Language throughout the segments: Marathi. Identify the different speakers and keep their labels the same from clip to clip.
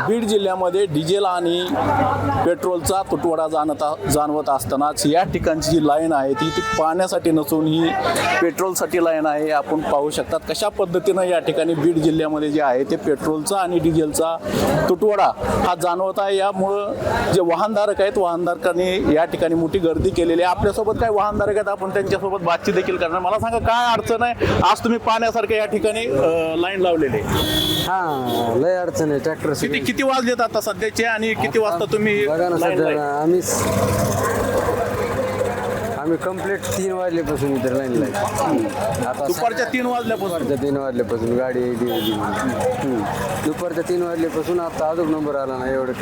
Speaker 1: बीड जिल्ह्यामध्ये डिझेल आणि पेट्रोलचा तुटवडा जाणवत असतानाच या ठिकाणची जी लाईन आहे ती पाण्यासाठी नसून ही पेट्रोलसाठी लाईन आहे. आपण पाहू शकतात कशा पद्धतीनं या ठिकाणी बीड जिल्ह्यामध्ये जे आहे ते पेट्रोलचा आणि डिझेलचा तुटवडा हा जाणवत आहे. यामुळं जे वाहनधारक आहेत वाहनधारकांनी या ठिकाणी मोठी गर्दी केलेली आहे. आपल्यासोबत काही वाहनधारक आहेत, आपण त्यांच्यासोबत बातचीत देखील करणार. मला सांगा काय अडचण आहे? आज तुम्ही पाण्यासारख्या या ठिकाणी लाईन लावलेली आहे.
Speaker 2: हा लय अडचण आहे ट्रॅक्टर
Speaker 1: किती वाजलेत आता सध्याचे आणि किती वाजता तुम्ही
Speaker 2: बघा ना
Speaker 1: line
Speaker 2: सध्या
Speaker 1: लावली?
Speaker 2: आम्ही कंप्लीट 3 वाजल्यापासून इतर लाईन आता
Speaker 1: दुपारच्या 3 वाजल्यापासून
Speaker 2: 3 वाजल्यापासून गाडी गेली. दुपारच्या 3 वाजल्यापासून आता अजून नंबर आला ना एवढं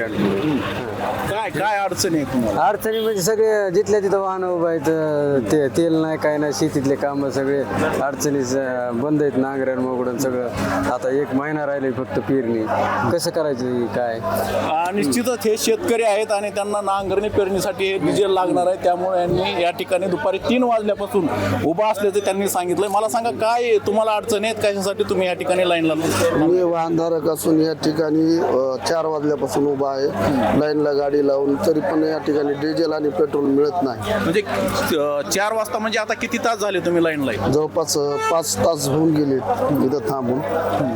Speaker 1: काय काय अडचण आहे तुम्हाला?
Speaker 2: अडचणी म्हणजे सगळे जिथल्या तिथं वाहन उभं आहेत, ते तेल नाही काय नाही, शेतीतले कामं सगळे अडचणी बंद आहेत. नांगरण मोगडून सगळं आता 1 महिना राहिले फक्त पेरणी. कसं करायचं काय?
Speaker 1: निश्चितच हे शेतकरी आहेत आणि त्यांना नांगरणी पेरणीसाठी हे डिझेल लागणार आहे. त्यामुळे यांनी या ठिकाणी दुपारी 3 वाजल्यापासून उभा असल्याचं त्यांनी सांगितलंय. मला सांगा काय तुम्हाला अडचणी आहेत, कशासाठी तुम्ही या ठिकाणी लाईन लावली?
Speaker 3: मी वाहनधारक असून या ठिकाणी 4 वाजल्यापासून उभा आहे लाईनला गाडी लावून, तरी पण या ठिकाणी डिझेल आणि पेट्रोल मिळत नाही.
Speaker 1: म्हणजे 4 वाजता म्हणजे आता किती तास झाले तुम्ही लाईन
Speaker 3: जवळपास 5 तास होऊन गेले इथं थांबून,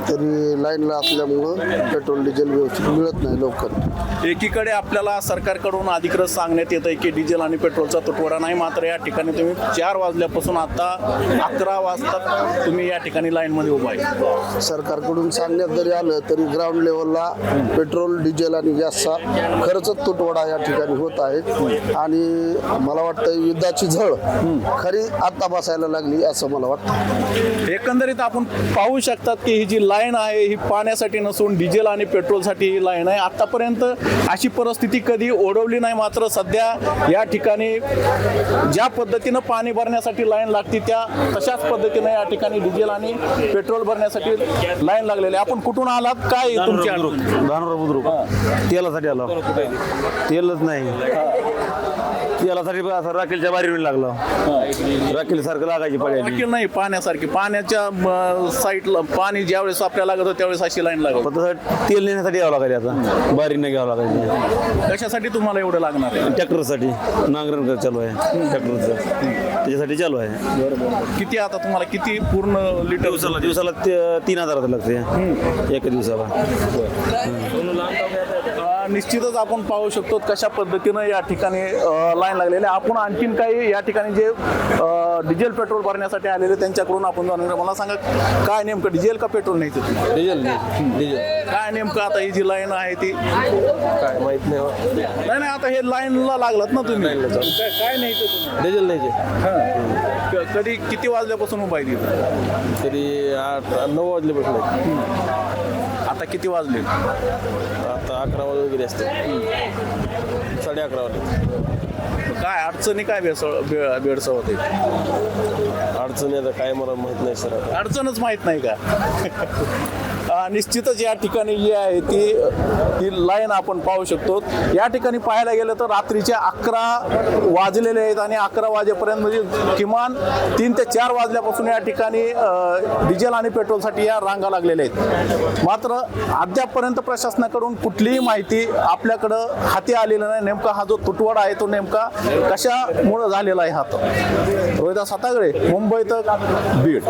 Speaker 3: तरी लाईनला असल्यामुळं पेट्रोल डिझेल व्यवस्थित मिळत नाही लवकर.
Speaker 1: एकीकडे आपल्याला सरकारकडून अधिकृत सांगण्यात येत आहे की डिझेल आणि पेट्रोलचा तुटवडा नाही, मात्र या ठिकाणी तुम्ही 4 वाजल्यापासून आता 11 वाजता तुम्ही या ठिकाणी लाईनमध्ये उभा आहे.
Speaker 3: सरकारकडून सांगण्यात जरी आलं तरी ग्राउंड लेवलला पेट्रोल डिझेल आणि गॅसचा खर्च तुटवडा या ठिकाणी होत आहे. आणि मला वाटतं युद्धाची झळ खरी आता बसायला लागली असं मला वाटतं.
Speaker 1: एकंदरीत आपण पाहू शकतात की ही जी लाईन आहे ही पाण्यासाठी नसून डिझेल आणि पेट्रोलसाठी ही लाईन आहे. आतापर्यंत अशी परिस्थिती कधी ओढवली नाही, मात्र सध्या या ठिकाणी ज्या पद्धतीनं पाणी भरण्यासाठी लाईन लागते त्या तशाच पद्धतीनं या ठिकाणी डिझेल आणि पेट्रोल भरण्यासाठी लाईन लागलेली आहे. आपण कुठून आलात, काय तुमची
Speaker 2: बुद्रुक तेलासाठी आलो. तेलच नाही, तेलासाठी असं राखेलच्या बारीवर लागलं. राखेल सारखं लागायची पाणी.
Speaker 1: राखेल नाही, पाण्यासारखी पाण्याच्या साईडला पाणी ज्यावेळेस आपल्याला लागत होतं त्यावेळेस अशी लाईन लागत.
Speaker 2: फक्त तेल नेण्यासाठी यावं लागायचं, आता बारीने घ्यावं लागायचं.
Speaker 1: कशासाठी तुम्हाला एवढं लागणार आहे?
Speaker 2: ट्रॅक्टरसाठी नांगरण चालू आहे ट्रॅक्टरचं, त्याच्यासाठी चालू आहे.
Speaker 1: बरोबर. किती आता तुम्हाला किती पूर्ण लिटर
Speaker 2: दिवसाला 3,000 लागते एका दिवसाला.
Speaker 1: निश्चितच आपण पाहू शकतो कशा पद्धतीनं या ठिकाणी लाईन लागलेली आहे. आपण आणखीन काही या ठिकाणी जे डिझेल पेट्रोल भरण्यासाठी आलेले त्यांच्याकडून आपण जाणून. मला सांगा काय नेमकं डिझेल का पेट्रोल नाही?
Speaker 2: डिझेल
Speaker 1: काय नेमकं आता ही जी लाईन आहे ती
Speaker 2: काय माहित नाही.
Speaker 1: नाही आता हे लाईनला लागलात ना तुम्ही, काय नाही
Speaker 2: डिझेल नाही.
Speaker 1: कधी किती वाजल्यापासून उभा आहे तिथं?
Speaker 2: तरी 9 वाजल्यापासून.
Speaker 1: आता किती वाजले?
Speaker 2: आता 11 वाजून गेले असते, 11:30 वाजले.
Speaker 1: काय अडचणी काय बेडसं होते?
Speaker 2: अडचणी आता काय मला माहित नाही सर.
Speaker 1: अडचणच माहित नाही का? निश्चितच या ठिकाणी जी आहे ती लाईन आपण पाहू शकतो. या ठिकाणी पाहायला गेलं तर रात्रीचे 11 वाजलेले आहेत आणि 11 वाजेपर्यंत म्हणजे किमान 3 ते 4 वाजल्यापासून या ठिकाणी डिझेल आणि पेट्रोलसाठी या रांगा लागलेल्या आहेत. मात्र अद्यापपर्यंत प्रशासनाकडून कुठलीही माहिती आपल्याकडं हाती आलेला नाही. नेमका हा जो तुटवडा आहे तो नेमका कशामुळे झालेला आहे हा. रोहिदास हातागळे, मुंबई तक, बीड.